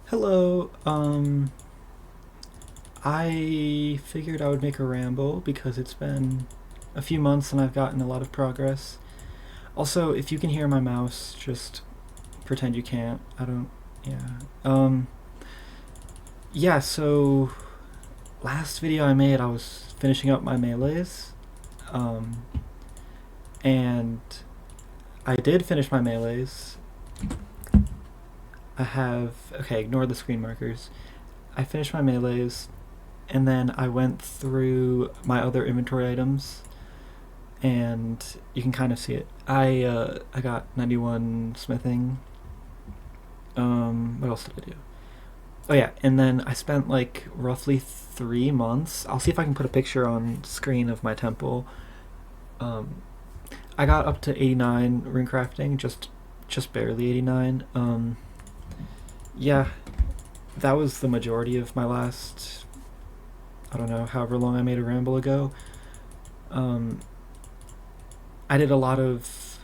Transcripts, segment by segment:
Hello, I figured I would make a ramble because it's been a few months and I've gotten a lot of progress. Also, if you can hear my mouse, just pretend you can't. I don't, yeah. Yeah, so last video I made, I was finishing up my melees, um, and I did finish my melees. Okay, ignore the screen markers. I finished my melees, and then I went through my other inventory items, and you can kind of see it. I got 91 smithing. What else did I do? Oh yeah, and then I spent like roughly 3 months. I'll see if I can put a picture on screen of my temple. Um, I got up to 89 rune crafting, just barely 89. Yeah, that was the majority of my last. I don't know, however long I made a ramble ago. Um, I did a lot of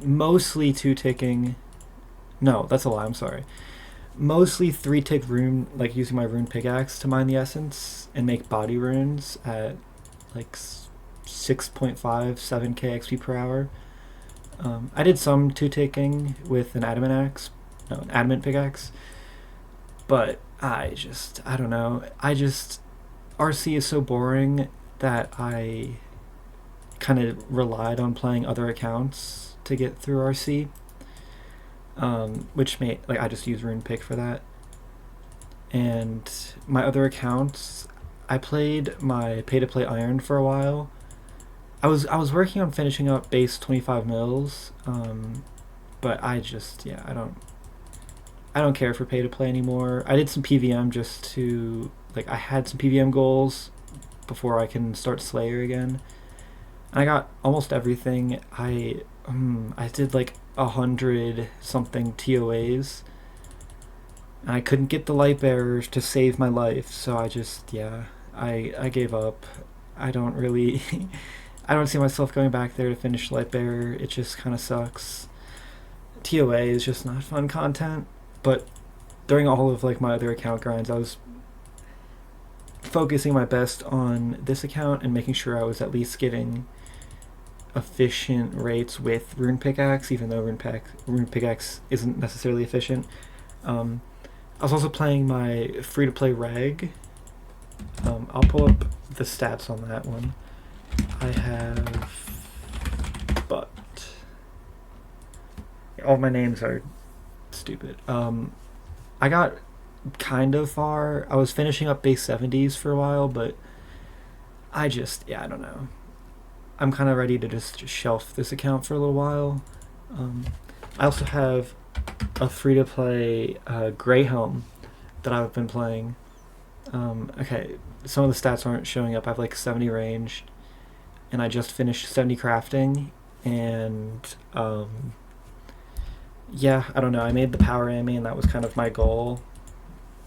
mostly two ticking. No, that's a lie. I'm sorry. Mostly three tick rune, like using my rune pickaxe to mine the essence and make body runes at like 6.57k XP per hour. I did some two ticking with an adamant axe, no, an adamant pickaxe, but I don't know. RC is so boring that I kind of relied on playing other accounts to get through RC, which made like I just use RunePick for that. And my other accounts, I played my pay to play Iron for a while. I was working on finishing up base 25 mils, but I don't care for pay to play anymore. I did some PVM just to like I had some PVM goals before I can start Slayer again. And I got almost everything. I did like 100 something TOAs. And I couldn't get the light bearers to save my life, so I gave up. I don't really I don't see myself going back there to finish light bearer. It just kind of sucks. TOA is just not fun content, but during all of like my other account grinds, I was focusing my best on this account and making sure I was at least getting efficient rates with rune pickaxe, even though rune pickaxe isn't necessarily efficient. I was also playing my free to play reg. I'll pull up the stats on that one. I have, but all my names are stupid. I got kind of far. I was finishing up base 70s for a while, but I don't know. I'm kind of ready to just shelf this account for a little while. I also have a free to play Grey Helm that I've been playing. Okay, some of the stats aren't showing up. I have like 70 ranged, and I just finished 70 crafting, and yeah, I don't know. I made the power Amy, and that was kind of my goal,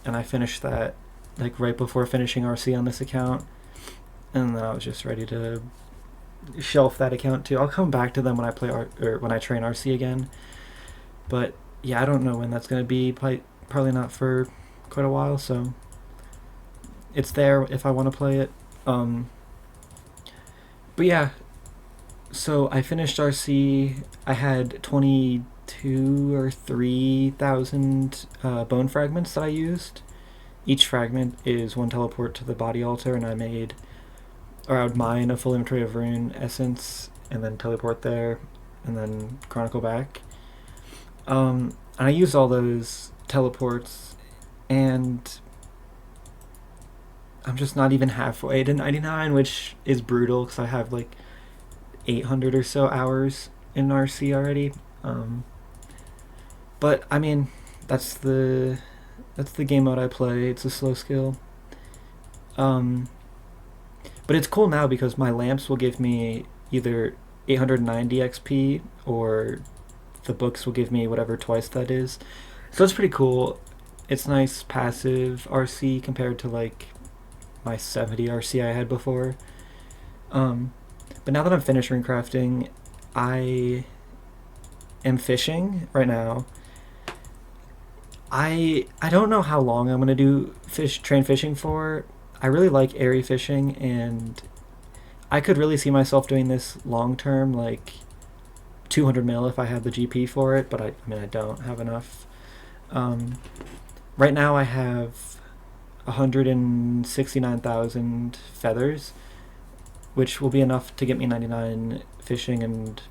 and I finished that like right before finishing RC on this account, and then I was just ready to shelf that account too. I'll come back to them when I or when I train RC again, but yeah, I don't know when that's gonna be. Probably not for quite a while, so it's there if I want to play it. But yeah, so I finished RC. I had 22 or 3,000 bone fragments that I used. Each fragment is one teleport to the body altar, and I would mine a full inventory of rune essence and then teleport there and then chronicle back. And I used all those teleports, and I'm just not even halfway to 99, which is brutal because I have like 800 or so hours in RC already. But I mean, that's the that's the game mode I play. It's a slow skill. Um, but it's cool now because my lamps will give me either 890 XP or the books will give me whatever twice that is. So it's pretty cool. It's nice passive RC compared to like my 70 RC I had before. But now that I'm finished rune crafting, I am fishing right now, I don't know how long I'm gonna do train fishing for. I really like erie fishing, and I could really see myself doing this long term, like 200 mil if I had the GP for it. But I mean, I don't have enough. Um, right now, I have 169,000 feathers, which will be enough to get me 99 fishing and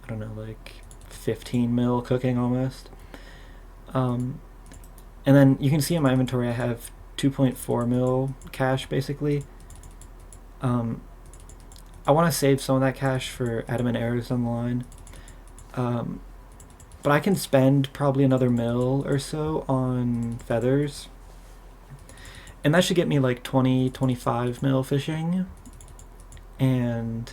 I don't know, like 15 mil cooking almost. Um, and then you can see in my inventory I have 2.4 mil cash basically. Um, I want to save some of that cash for adamant arrows on the line. Um, but I can spend probably another mil or so on feathers. And that should get me like 20, 25 mil fishing. And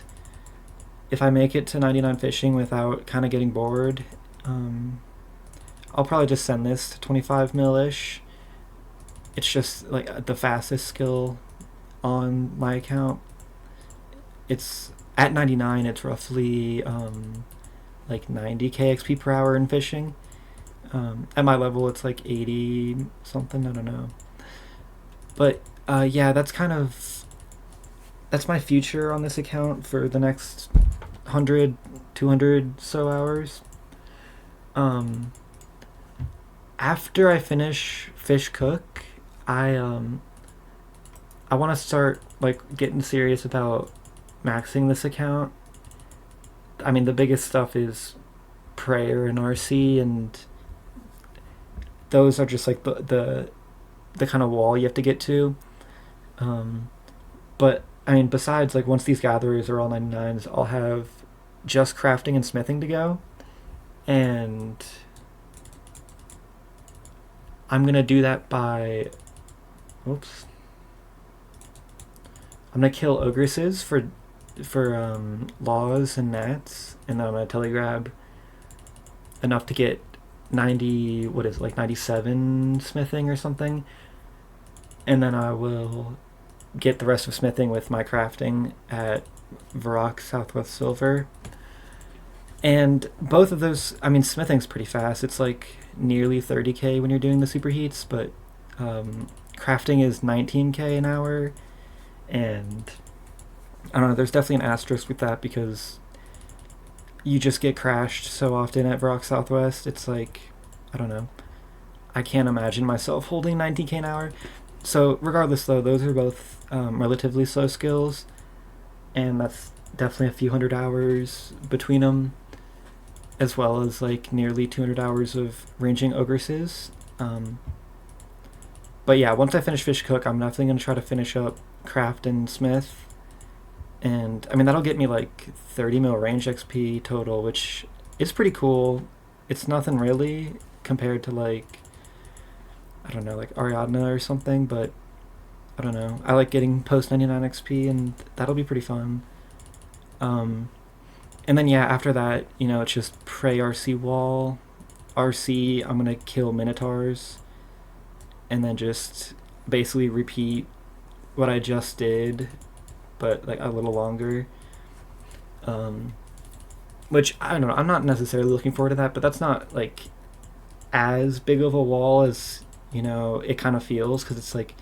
if I make it to 99 fishing without kind of getting bored, I'll probably just send this to 25 mil-ish. It's just like the fastest skill on my account. It's at 99, it's roughly like 90k XP per hour in fishing. At my level, it's like 80 something, I don't know. But yeah, that's my future on this account for the next 100, 200 so hours. Um, After I finish Fish Cook, I want to start like getting serious about maxing this account. I mean, the biggest stuff is Prayer and RC, and those are just like the kind of wall you have to get to. Um, but I mean, besides, like once these gatherers are all 99s, I'll have just crafting and smithing to go, and I'm gonna do that by. Oops. I'm gonna kill ogresses for laws and gnats, and then I'm gonna telegrab enough to get 90. What is it, like 97 smithing or something, and then I will get the rest of smithing with my crafting at Varrock Southwest Silver. And both of those, I mean, smithing's pretty fast. It's like nearly 30k when you're doing the superheats, but crafting is 19k an hour. And I don't know, there's definitely an asterisk with that because you just get crashed so often at Varrock Southwest. It's like, I don't know. I can't imagine myself holding 19k an hour. So regardless, though, those are both relatively slow skills, and that's definitely a few hundred hours between them, as well as like nearly 200 hours of ranging ogresses. But yeah, once I finish Fish Cook, I'm definitely going to try to finish up Craft and Smith. And I mean, that'll get me like 30 mil range XP total, which is pretty cool. It's nothing really compared to like, I don't know, like Ariadna or something, but I don't know. I like getting post 99 XP, and that'll be pretty fun. And then yeah, after that, you know, it's just Prey RC wall. RC, I'm gonna kill Minotaurs, and then just basically repeat what I just did, but like a little longer. Which I don't know. I'm not necessarily looking forward to that, but that's not like as big of a wall as it kind of feels, because it's like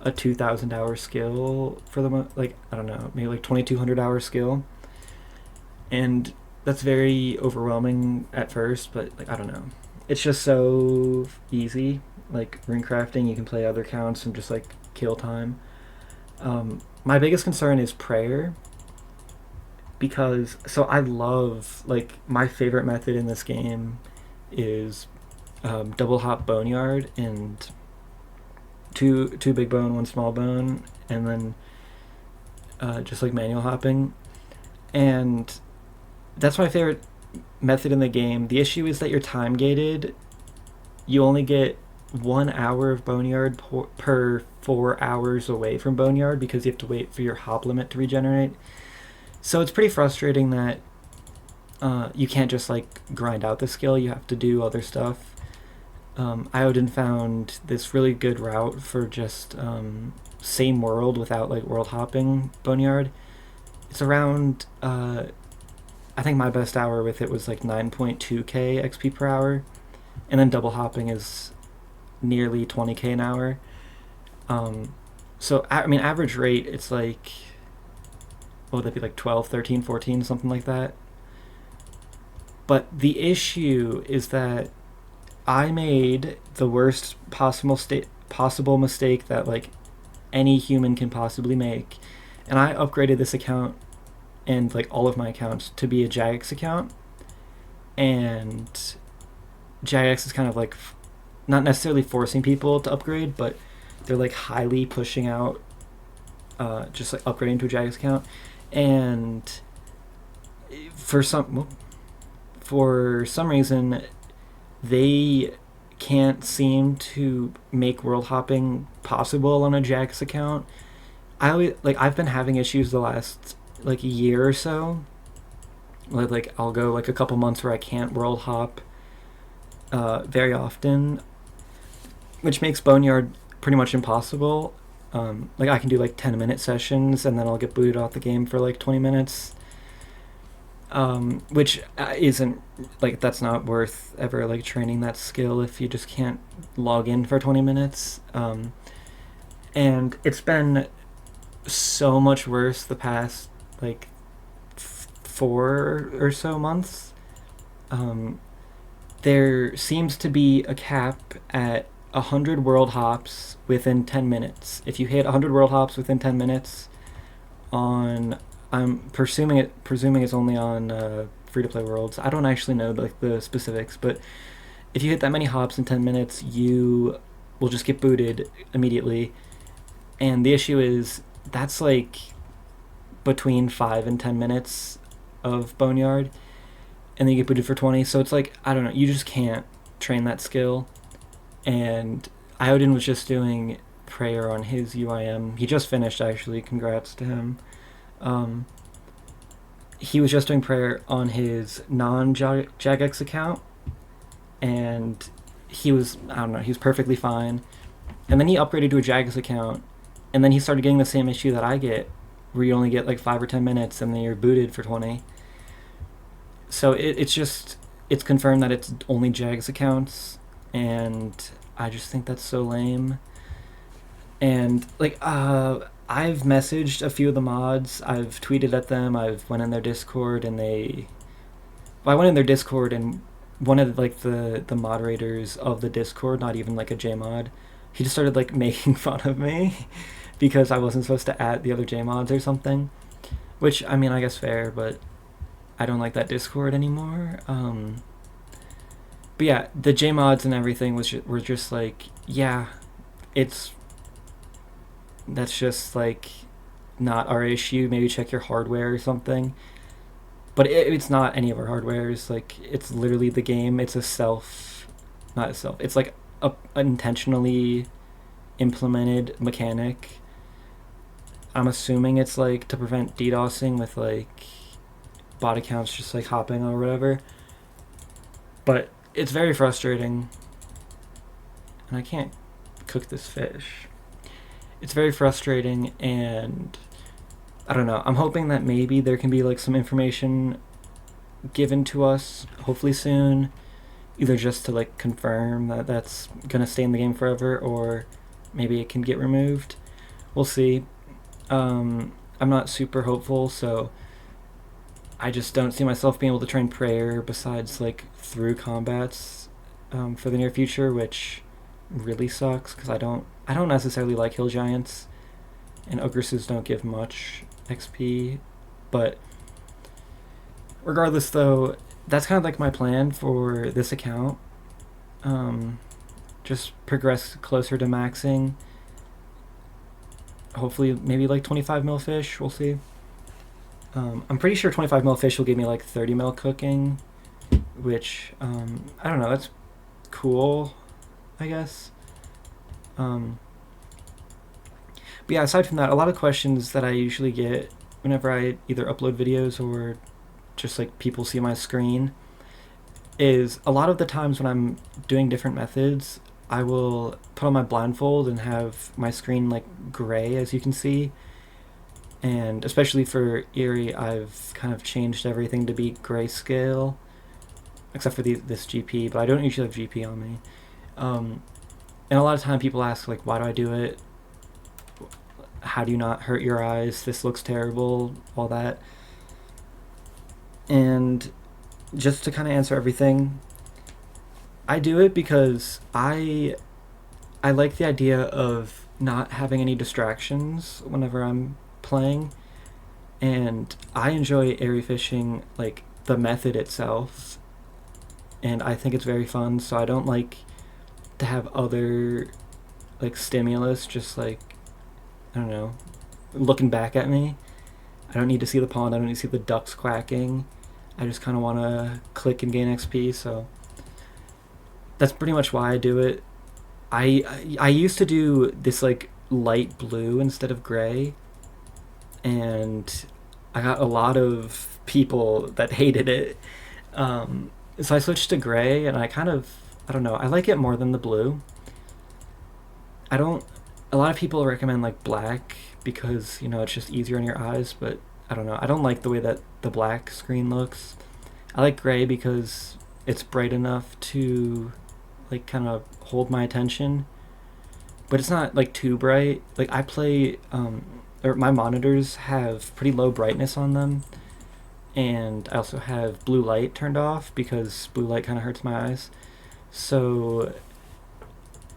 a 2,000 hour skill for the like I don't know, maybe like 2,200 hour skill, and that's very overwhelming at first, but like I don't know, it's just so easy. Like rune crafting, you can play other counts and just like kill time. My biggest concern is prayer, because I love, like, my favorite method in this game is double hop boneyard and two big bone, one small bone, and then just like manual hopping, and that's my favorite method in the game. The issue is that you're time gated. You only get 1 hour of boneyard per 4 hours away from boneyard, because you have to wait for your hop limit to regenerate. So it's pretty frustrating that you can't just like grind out the skill. You have to do other stuff. Iodin found this really good route for just same world without like world hopping boneyard. It's around I think my best hour with it was like 9.2k XP per hour, and then double hopping is nearly 20k an hour. So I mean, average rate, it's like, what would that be, like 12, 13, 14, something like that. But the issue is that I made the worst possible mistake that like any human can possibly make, and I upgraded this account and like all of my accounts to be a Jagex account, and Jagex is kind of like not necessarily forcing people to upgrade, but they're like highly pushing out just like upgrading to a Jagex account, and for some reason they can't seem to make world hopping possible on a Jax account. I've been having issues the last like a year or so. Like I'll go like a couple months where I can't world hop very often, which makes Boneyard pretty much impossible. Like I can do like 10-minute sessions and then I'll get booted off the game for like 20 minutes. Which isn't like, that's not worth ever like training that skill if you just can't log in for 20 minutes. And it's been so much worse the past like 4 or so months. There seems to be a cap at 100 world hops within 10 minutes. If you hit 100 world hops within 10 minutes on, I'm presuming it's only on free-to-play worlds. I don't actually know like the specifics, but if you hit that many hops in 10 minutes, you will just get booted immediately. And the issue is that's like between 5 and 10 minutes of Boneyard, and then you get booted for 20. So it's like, I don't know, you just can't train that skill. And Iodin was just doing prayer on his UIM. He just finished, actually. Congrats to him. He was just doing prayer on his non-Jagex account, and he was, I don't know, he was perfectly fine. And then he upgraded to a Jagex account, and then he started getting the same issue that I get, where you only get like 5 or 10 minutes, and then you're booted for 20. So it's confirmed that it's only Jagex accounts, and I just think that's so lame. And like I've messaged a few of the mods, I've tweeted at them, I've went in their Discord, and I went in their Discord, and one of like the moderators of the Discord, not even like a JMod, he just started like making fun of me because I wasn't supposed to add the other JMods or something, which I mean, I guess fair, but I don't like that Discord anymore. But yeah, the JMods and everything were just like, yeah, that's just like not our issue. Maybe check your hardware or something. But it's not any of our hardwares. Like, it's literally the game. It's not a self. It's like a intentionally implemented mechanic. I'm assuming it's like to prevent DDoSing with like bot accounts just like hopping or whatever. But it's very frustrating. And I can't cook this fish. It's very frustrating, and I don't know. I'm hoping that maybe there can be like some information given to us, hopefully soon, either just to like confirm that that's gonna stay in the game forever, or maybe it can get removed. We'll see. I'm not super hopeful, so I just don't see myself being able to train prayer besides like through combats for the near future, which really sucks because I don't necessarily like hill giants, and ogresses don't give much XP. But regardless, though, that's kind of like my plan for this account. Just progress closer to maxing. Hopefully, maybe like 25 mil fish. We'll see. I'm pretty sure 25 mil fish will give me like 30 mil cooking, which I don't know. That's cool, I guess. But yeah, aside from that, a lot of questions that I usually get whenever I either upload videos or just like people see my screen is a lot of the times when I'm doing different methods, I will put on my blindfold and have my screen like gray, as you can see. And especially for Erie, I've kind of changed everything to be grayscale, except for this GP, but I don't usually have GP on me. And a lot of time people ask like, why do I do it? How do you not hurt your eyes? This looks terrible, all that. And just to kind of answer everything, I do it because I like the idea of not having any distractions whenever I'm playing, and I enjoy erie fishing, like the method itself, and I think it's very fun. So I don't like to have other like stimulus just like, I don't know, looking back at me. I don't need to see the pond. I don't need to see the ducks quacking. I just kind of want to click and gain XP. So that's pretty much why I do it. I used to do this like light blue instead of gray, and I got a lot of people that hated it. So I switched to gray, and I don't know, I like it more than the blue. I don't. A lot of people recommend like black because it's just easier on your eyes, but I don't know. I don't like the way that the black screen looks. I like gray because it's bright enough to like kind of hold my attention, but it's not like too bright. Like I play, or my monitors have pretty low brightness on them, and I also have blue light turned off because blue light kind of hurts my eyes. So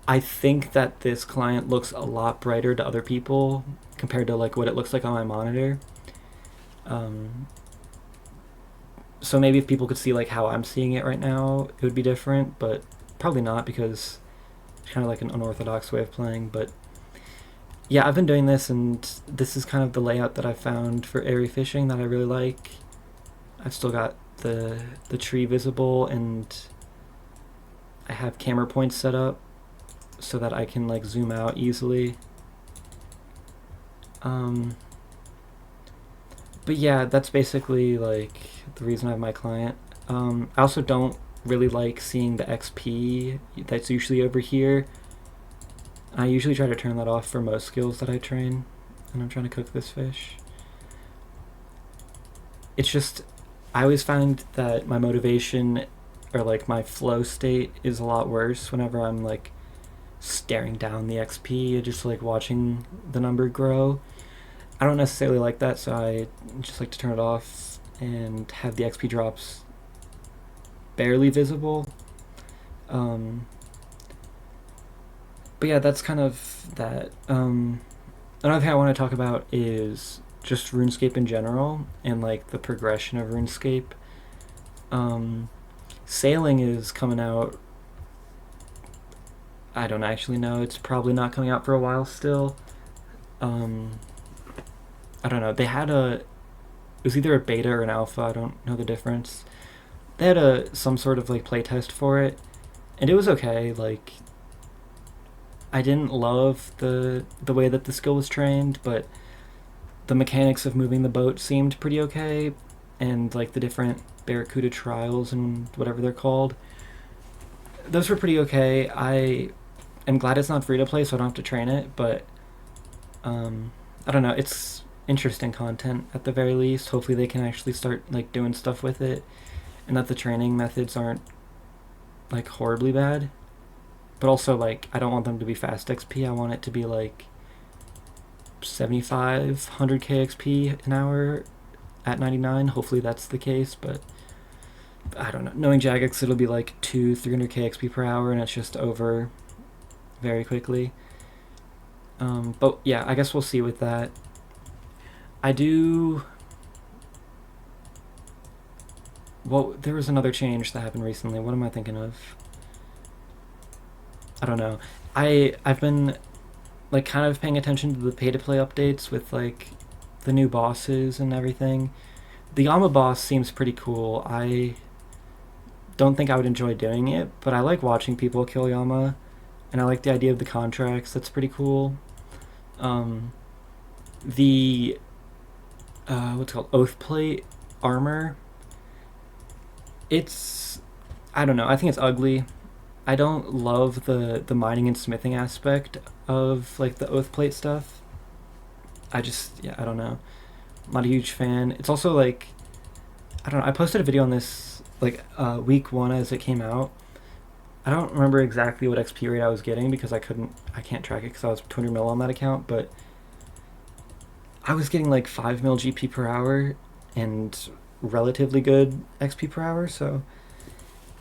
I think that this client looks a lot brighter to other people compared to like what it looks like on my monitor. Um, so maybe if people could see like how I'm seeing it right now, it would be different, but probably not because it's kind of like an unorthodox way of playing. But yeah, I've been doing this, and this is kind of the layout that I found for erie fishing that I really like. I've still got the tree visible, and I have camera points set up so that I can like zoom out easily. Um, but yeah, that's basically like the reason I have my client. I also don't really like seeing the XP that's usually over here. I usually try to turn that off for most skills that I train, and I'm trying to cook this fish. It's just, I always find that my motivation or like my flow state is a lot worse whenever I'm like staring down the XP and just like watching the number grow. I don't necessarily like that, so I just like to turn it off and have the XP drops barely visible. Um, but yeah, that's kind of that. Another thing I want to talk about is just RuneScape in general and like the progression of RuneScape. Um, Sailing is coming out. I don't actually know. It's probably not coming out for a while still. Um, I don't know. They had it was either a beta or an alpha. I don't know the difference. They had some sort of like playtest for it, and it was okay. Like I didn't love the way that the skill was trained, but the mechanics of moving the boat seemed pretty okay, and like the different Barracuda trials and whatever they're called, those were pretty okay. I am glad it's not free to play, so I don't have to train it, but I don't know. It's interesting content at the very least. Hopefully, they can actually start like doing stuff with it, and that the training methods aren't like horribly bad. But also, like, I don't want them to be fast XP. I want it to be like 75, 100k XP an hour at 99. Hopefully, that's the case, but I don't know. Knowing Jagex, it'll be like 300k XP per hour, and it's just over very quickly. But yeah, I guess we'll see with that. I do. Well, there was another change that happened recently. What am I thinking of? I don't know. I've been like kind of paying attention to the pay to play updates with like the new bosses and everything. The Yama boss seems pretty cool. I don't think I would enjoy doing it, but I like watching people kill Yama, and I like the idea of the contracts. That's pretty cool. Um, the what's it called, oath plate armor. It's, I don't know. I think it's ugly. I don't love the mining and smithing aspect of like the oath plate stuff. Yeah, I don't know. I'm not a huge fan. It's also like, I don't know. I posted a video on this like week one as it came out, I don't remember exactly what XP rate I was getting because I can't track it because I was 200 mil on that account, but I was getting like 5 mil GP per hour and relatively good XP per hour, so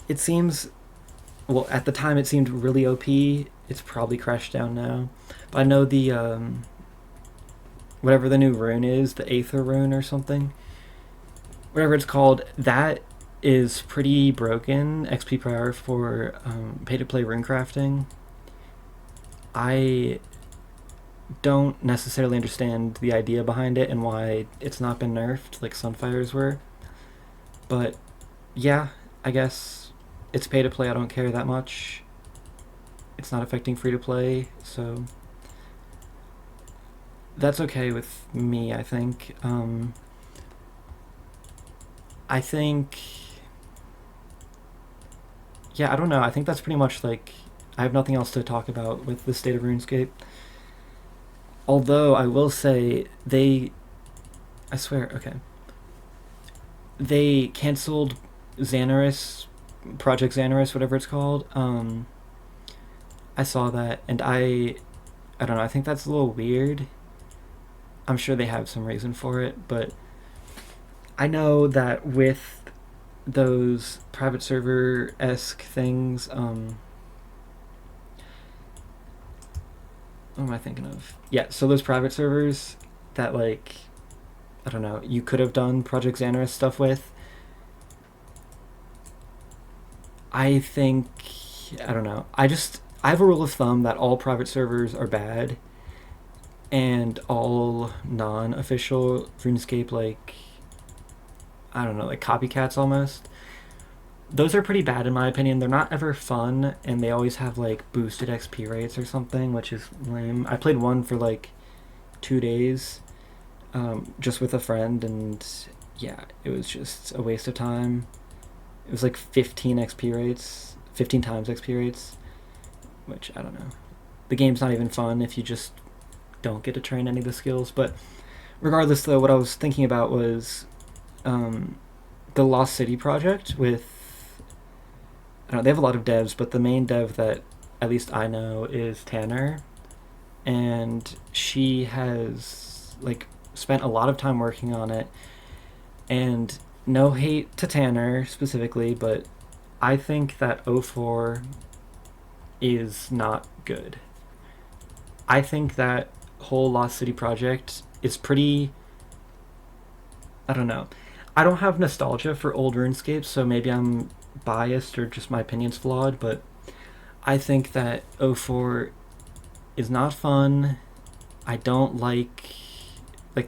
it seems, well, at the time it seemed really OP. It's probably crashed down now. But I know the, whatever the new rune is, the Aether rune or something, whatever it's called, that is pretty broken XP per hour for pay to play rune crafting. I don't necessarily understand the idea behind it and why it's not been nerfed like Sunfire's were. But yeah, I guess it's pay to play. I don't care that much. It's not affecting free to play, so that's okay with me, I think. I think, yeah, I don't know. I think that's pretty much like, I have nothing else to talk about with the state of RuneScape. Although I will say I swear, okay, they canceled Xanaris, Project Xanaris, whatever it's called. I saw that, and I don't know. I think that's a little weird. I'm sure they have some reason for it, but I know that with those private server esque things, what am I thinking of? Yeah, so those private servers that like, I don't know, you could have done Project Xanaris stuff with. I think, I don't know. I have a rule of thumb that all private servers are bad, and all non-official RuneScape, like, I don't know, like copycats almost, those are pretty bad in my opinion. They're not ever fun, and they always have like boosted XP rates or something, which is lame. I played one for like 2 days, just with a friend, and yeah, it was just a waste of time. It was like 15 XP rates, 15 times XP rates, which I don't know. The game's not even fun if you just don't get to train any of the skills. But regardless, though, what I was thinking about was um, the Lost City project with, I don't know, they have a lot of devs, but the main dev that at least I know is Tanner, and she has like spent a lot of time working on it. And no hate to Tanner specifically, but I think that O4 is not good. I think that whole Lost City project is pretty, I don't know. I don't have nostalgia for old RuneScape, so maybe I'm biased or just my opinion's flawed, but I think that O4 is not fun. I don't like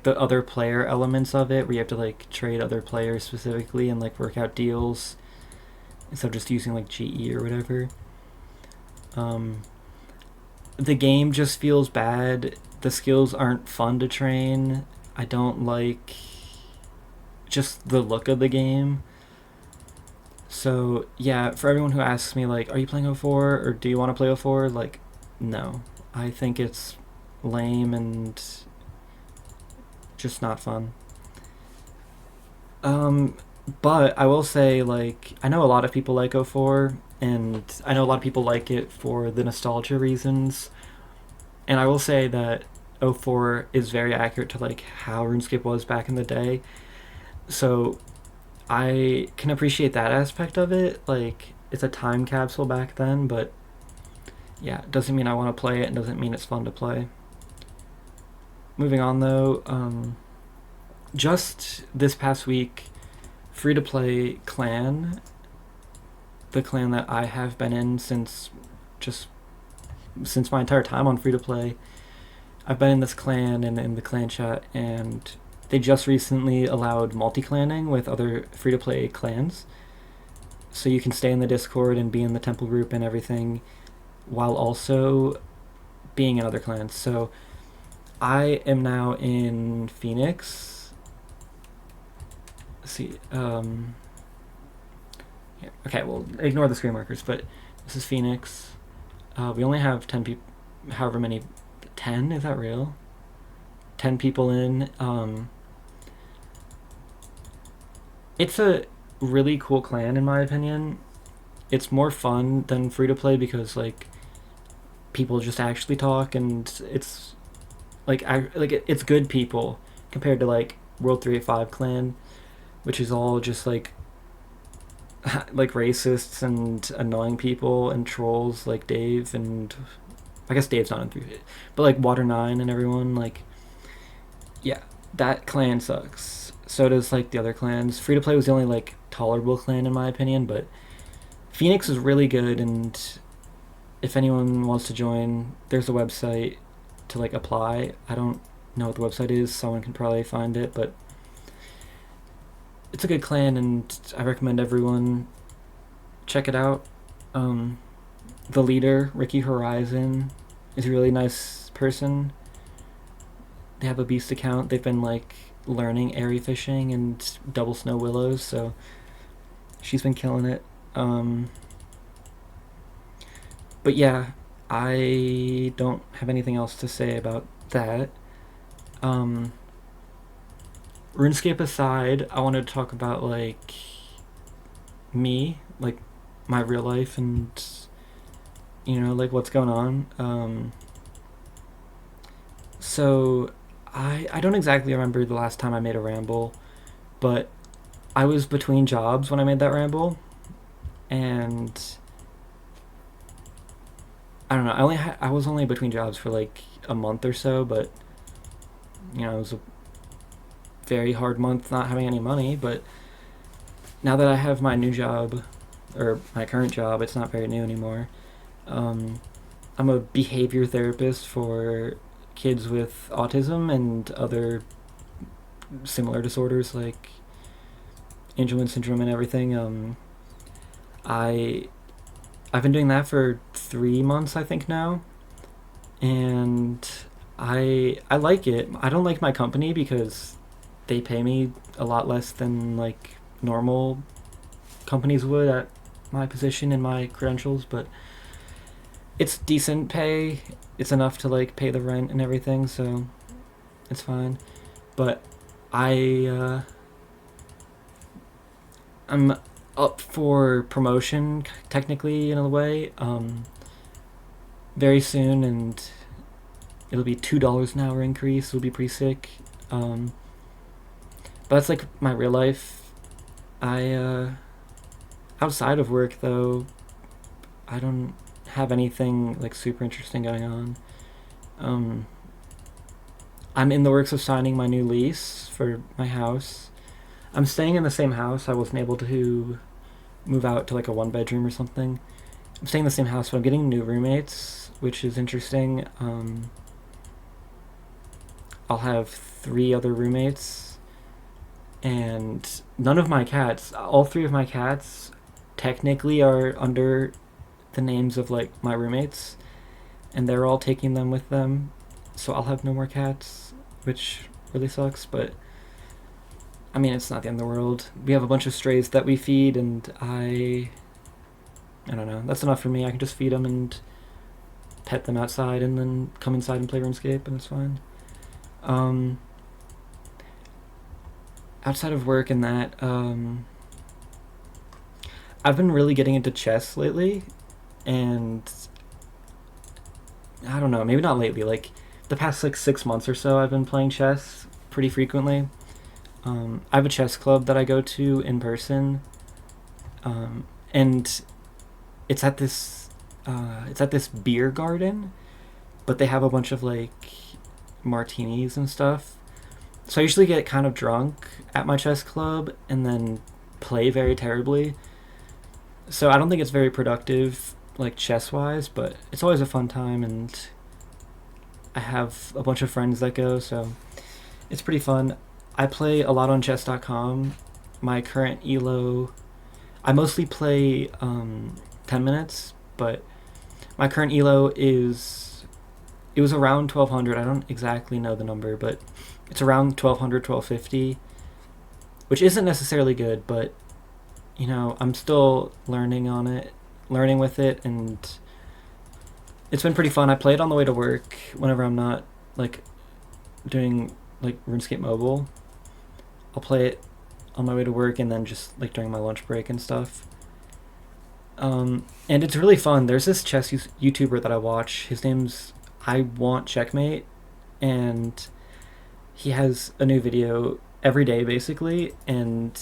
the other player elements of it where you have to like trade other players specifically and like work out deals instead of just using like GE or whatever. Um, the game just feels bad. The skills aren't fun to train. I don't like just the look of the game. So yeah, for everyone who asks me like, are you playing O4 or do you want to play O4? Like, no. I think it's lame and just not fun. Um, but I will say, like, I know a lot of people like O4, and I know a lot of people like it for the nostalgia reasons. And I will say that O4 is very accurate to like how RuneScape was back in the day. So I can appreciate that aspect of it. Like, it's a time capsule back then, but yeah, it doesn't mean I want to play it, and doesn't mean it's fun to play. Moving on though, just this past week, free to play clan, the clan that I have been in just since my entire time on free to play, I've been in this clan and in the clan chat, and they just recently allowed multi-clanning with other free to play clans. So you can stay in the Discord and be in the temple group and everything while also being in other clans. So I am now in Phoenix. Let's see. Yeah, okay, well, ignore the screen markers, but this is Phoenix. We only have 10 people, however many, 10? Is that real? 10 people in. It's a really cool clan, in my opinion. it's more fun than free to play because like people just actually talk, and it's it's good people compared to like World 385 Clan, which is all just like racists and annoying people and trolls like Dave, and I guess Dave's not in 3, but like Water 9 and everyone. Like, yeah, that clan sucks. So does like the other clans. Free to play was the only like tolerable clan in my opinion, but Phoenix is really good, and if anyone wants to join, there's a website to like apply. I don't know what the website is. Someone can probably find it, but it's a good clan, and I recommend everyone check it out. Um, the leader, Ricky Horizon, is a really nice person. They have a beast account. They've been like learning erie fishing and double snow willows, so she's been killing it. But yeah, I don't have anything else to say about that. Um, RuneScape aside, I wanted to talk about like me, like my real life, and like what's going on. So I don't exactly remember the last time I made a ramble, but I was between jobs when I made that ramble, and I don't know. I was only between jobs for like a month or so, but it was a very hard month not having any money. But now that I have my new job, or my current job, it's not very new anymore. Um, I'm a behavior therapist for kids with autism and other similar disorders like Angelman syndrome and everything. I I've been doing that for 3 months, I think now, and I like it. I don't like my company because they pay me a lot less than like normal companies would at my position and my credentials, but it's decent pay. It's enough to like pay the rent and everything, so it's fine. But I I'm up for promotion technically in a way very soon, and it'll be $2 an hour increase. It'll be pretty sick. But that's like my real life. I outside of work though, I don't have anything like super interesting going on. Um, I'm in the works of signing my new lease for my house. I'm staying in the same house. I wasn't able to move out to like a 1 bedroom or something. I'm staying in the same house, but I'm getting new roommates, which is interesting. I'll have 3 other roommates, and none of my cats, all 3 of my cats, technically are under the names of like my roommates, and they're all taking them with them. So I'll have no more cats, which really sucks, but I mean, it's not the end of the world. We have a bunch of strays that we feed, and I don't know. That's enough for me. I can just feed them and pet them outside, and then come inside and play RuneScape, and it's fine. Um, outside of work and that, I've been really getting into chess lately, and I don't know, maybe not lately. Like the past like 6 months or so, I've been playing chess pretty frequently. I have a chess club that I go to in person, and it's at this beer garden, but they have a bunch of like martinis and stuff. So I usually get kind of drunk at my chess club and then play very terribly. So I don't think it's very productive, like chess wise, but it's always a fun time, and I have a bunch of friends that go, so it's pretty fun. I play a lot on chess.com. My current elo, I mostly play 10 minutes, but my current elo it was around 1200. I don't exactly know the number, but it's around 1200, 1250, which isn't necessarily good, but I'm still learning with it, and it's been pretty fun. I play it on the way to work whenever I'm not like doing like RuneScape Mobile. I'll play it on my way to work, and then just like during my lunch break and stuff. And it's really fun. There's this chess YouTuber that I watch. His name's I Want Checkmate, and he has a new video every day basically, and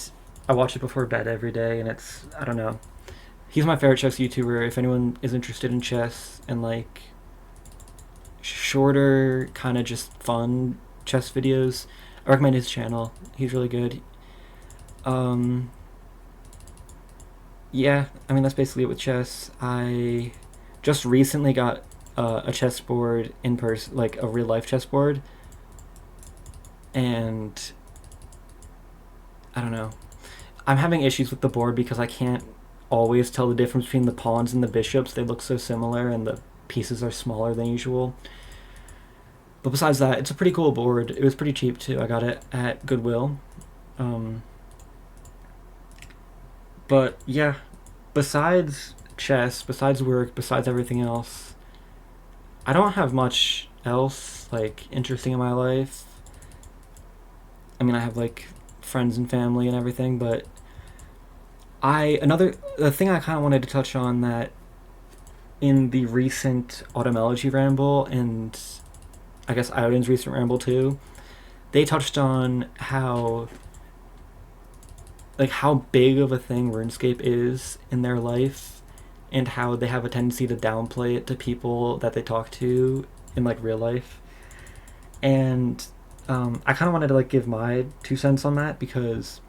I watch it before bed every day, and it's I don't know. He's my favorite chess YouTuber. If anyone is interested in chess and like shorter, kind of just fun chess videos, I recommend his channel. He's really good. Um, yeah, I mean that's basically it with chess. I just recently got a chessboard in person, like a real life chessboard, and I don't know. I'm having issues with the board because I can't always tell the difference between the pawns and the bishops. They look so similar, and the pieces are smaller than usual. But besides that, it's a pretty cool board. It was pretty cheap too. I got it at Goodwill. Um, but yeah, besides chess, besides work, besides everything else, I don't have much else like interesting in my life. I mean, I have like friends and family and everything, but the thing I kind of wanted to touch on that in the recent Automology ramble and I guess Iodin's recent ramble too, they touched on how big of a thing RuneScape is in their life, and how they have a tendency to downplay it to people that they talk to in like real life. And I kind of wanted to like give my 2 cents on that, because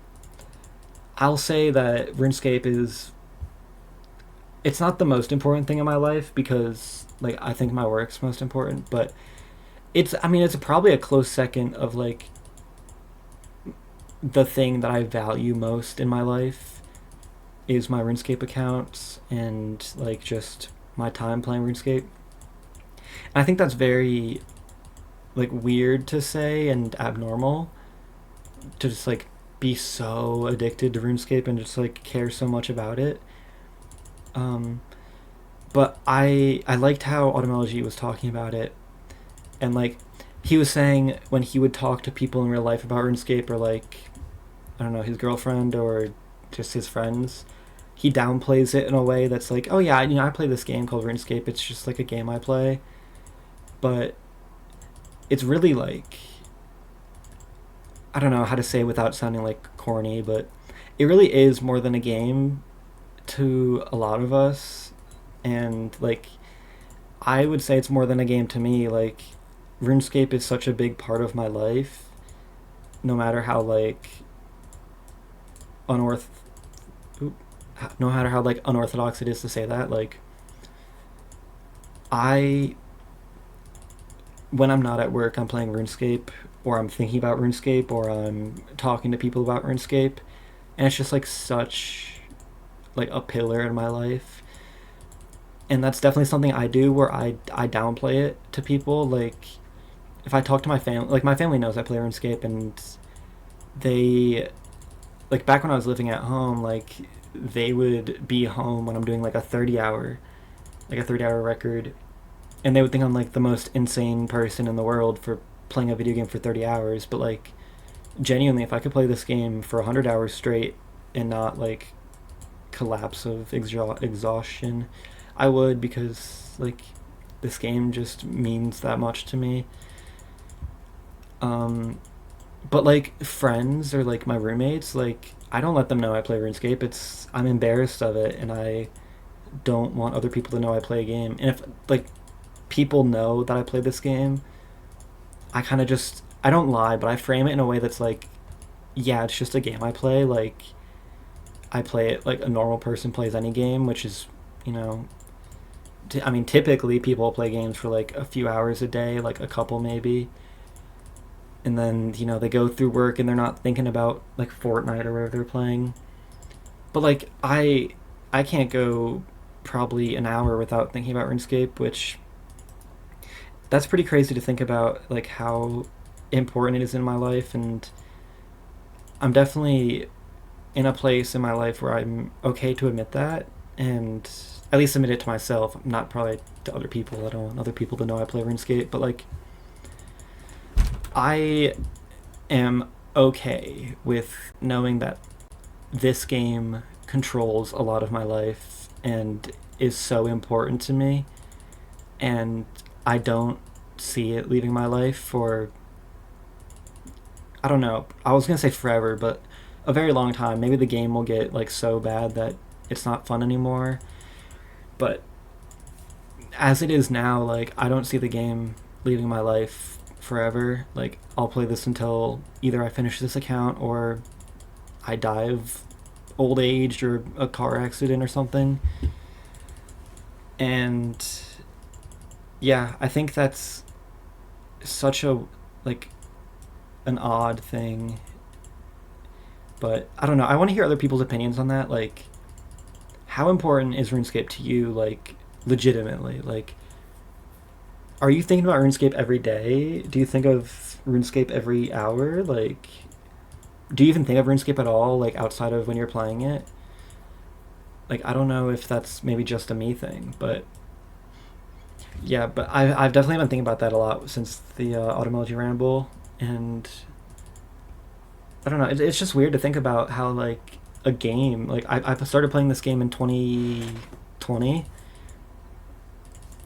I'll say that RuneScape is it's not the most important thing in my life, because like I think my work's most important, but it's probably a close second of like the thing that I value most in my life is my RuneScape accounts and like just my time playing RuneScape. And I think that's very like weird to say and abnormal, to just like be so addicted to RuneScape and just like care so much about it. Um, but I liked how Automology was talking about it, and like he was saying when he would talk to people in real life about RuneScape, or like I don't know, his girlfriend or just his friends, he downplays it in a way that's like, oh yeah, I play this game called RuneScape. It's just like a game I play, but it's really like I don't know how to say it without sounding like corny, but it really is more than a game to a lot of us, and like I would say it's more than a game to me. Like RuneScape is such a big part of my life, no matter how like unorth no matter how like unorthodox it is to say that. Like I when I'm not at work, I'm playing RuneScape, or I'm thinking about RuneScape, or I'm talking to people about RuneScape, and it's just like such like a pillar in my life. And that's definitely something I do where I downplay it to people. Like if I talk to my family, like my family knows I play RuneScape, and they like back when I was living at home, like they would be home when I'm doing like a 30 hour record, and they would think I'm like the most insane person in the world for playing a video game for 30 hours. But like genuinely, if I could play this game for 100 hours straight and not like collapse of exhaustion, I would, because like this game just means that much to me. Um, but like friends or like my roommates, like I don't let them know I play RuneScape. I'm embarrassed of it, and I don't want other people to know I play a game. And if like people know that I play this game, I kind of just I don't lie, but I frame it in a way that's like, yeah, it's just a game I play. Like I play it like a normal person plays any game, which is, you know, I mean, typically people play games for like a few hours a day, like a couple maybe, and then they go through work and they're not thinking about like Fortnite or whatever they're playing. But like I can't go probably an hour without thinking about RuneScape, which that's pretty crazy to think about, like how important it is in my life. And I'm definitely in a place in my life where I'm okay to admit that, and at least admit it to myself. Not probably to other people. I don't want other people to know I play RuneScape, but like I am okay with knowing that this game controls a lot of my life, and is so important to me, and I don't see it leaving my life for, I don't know, I was gonna say forever, but a very long time. Maybe the game will get like so bad that it's not fun anymore. But as it is now, like I don't see the game leaving my life forever. Like I'll play this until either I finish this account or I die of old age or a car accident or something. And yeah, I think that's such a like an odd thing. But I don't know. I want to hear other people's opinions on that. Like, how important is RuneScape to you? Like, legitimately, like, are you thinking about RuneScape every day? Do you think of RuneScape every hour? Like, do you even think of RuneScape at all? Like, outside of when you're playing it? Like, I don't know if that's maybe just a me thing, but yeah. But I've definitely been thinking about that a lot since the Automelogy Ramble, and I don't know. It's just weird to think about how like a game like I started playing this game in 2020,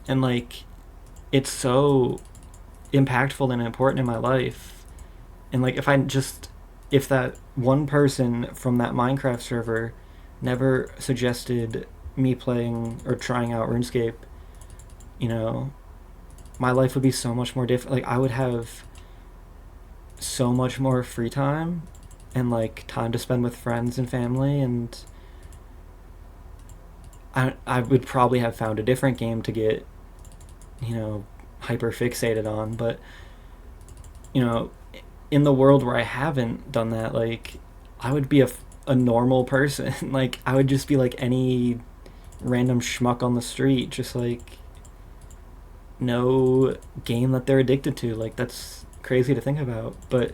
and like it's so impactful and important in my life. And like if that one person from that Minecraft server never suggested me playing or trying out RuneScape, you know, my life would be so much more different. Like I would have so much more free time and like time to spend with friends and family, and I would probably have found a different game to get, you know, hyper fixated on. But you know, in the world where I haven't done that, like I would be a normal person. Like I would just be like any random schmuck on the street, just like no game that they're addicted to. Like that's crazy to think about. But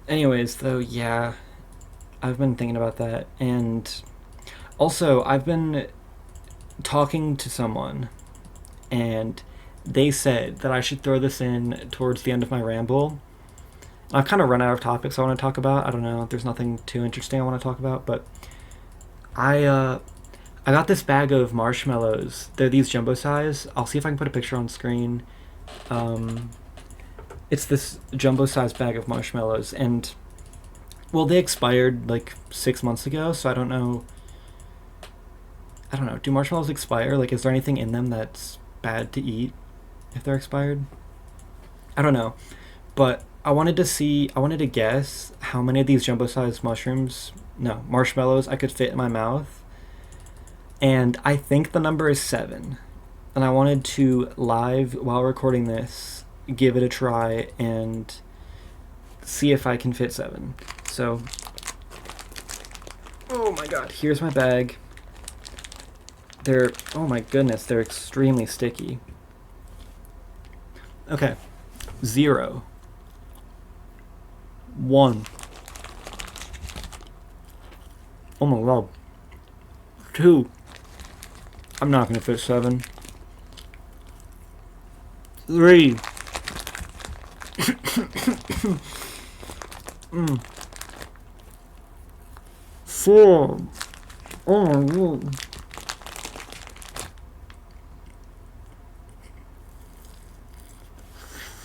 anyways, though, yeah, I've been thinking about that, and also I've been talking to someone, and they said that I should throw this in towards the end of my ramble. I've kind of run out of topics I want to talk about. I don't know. There's nothing too interesting I want to talk about, but I got this bag of marshmallows. They're these jumbo size. I'll see if I can put a picture on screen. Um, it's this jumbo size bag of marshmallows, and well, they expired like 6 months ago, so I don't know. I don't know. Do marshmallows expire? Like, is there anything in them that's bad to eat if they're expired? I don't know, but I wanted to guess how many of these jumbo sized marshmallows I could fit in my mouth. And I think the number is 7. And I wanted to live while recording this, give it a try and see if I can fit 7. So, oh my god, here's my bag. Oh my goodness, they're extremely sticky. Okay, 0, 1. Oh my god. 2. I'm not gonna fit 7. 3. 4. Oh my god.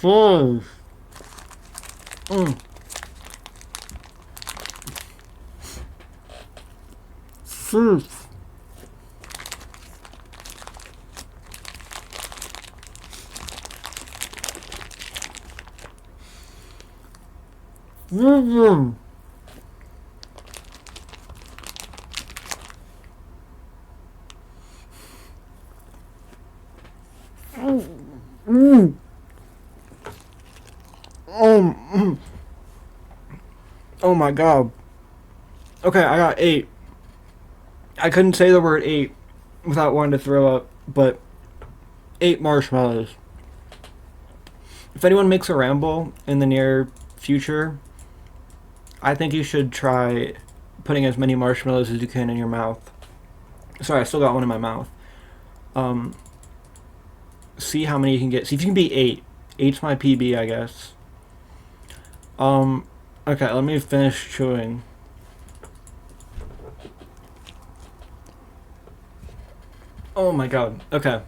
5. 6. 7. Oh my god. Okay, I got 8. I couldn't say the word 8 without wanting to throw up, but 8 marshmallows. If anyone makes a ramble in the near future, I think you should try putting as many marshmallows as you can in your mouth. Sorry, I still got one in my mouth. See how many you can get. See if you can beat 8. 8's my PB, I guess. Okay, let me finish chewing. Oh my god. Okay.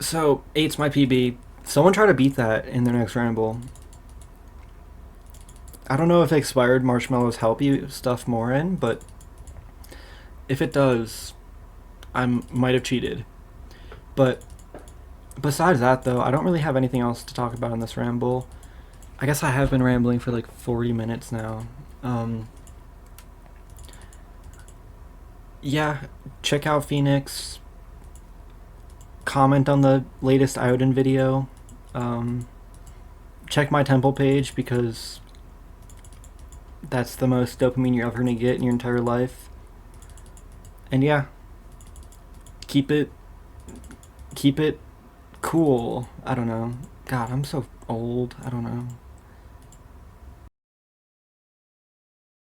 So, 8's my PB. Someone try to beat that in their next ramble. I don't know if expired marshmallows help you stuff more in, but if it does, I might have cheated. But besides that, though, I don't really have anything else to talk about in this ramble. I guess I have been rambling for like 40 minutes now. Yeah, check out Phoenix. Comment on the latest Iodine video. Check my temple page because that's the most dopamine you're ever gonna get in your entire life. And yeah, keep it keep it cool. I don't know. God, I'm so old. I don't know.